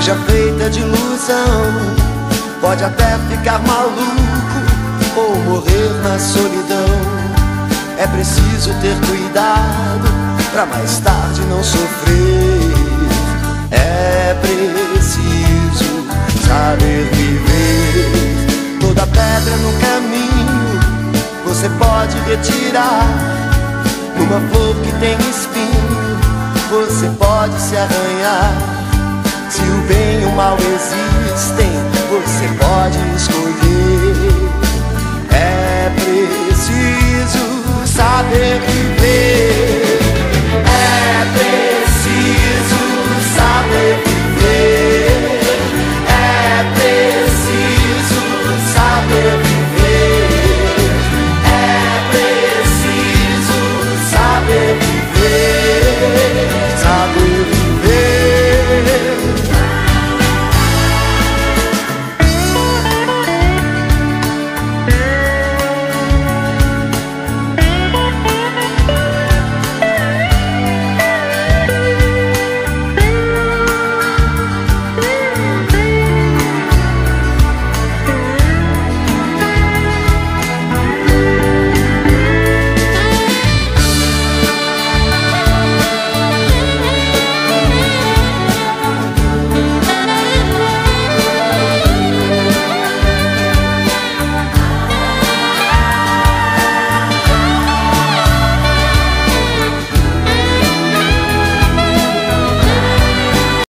seja feita de ilusão. Pode até ficar maluco ou morrer na solidão. É preciso ter cuidado pra mais tarde não sofrer. É preciso saber viver. Toda pedra no caminho você pode retirar. Numa flor que tem espinho você pode se arranhar. Se o bem e o mal existem, você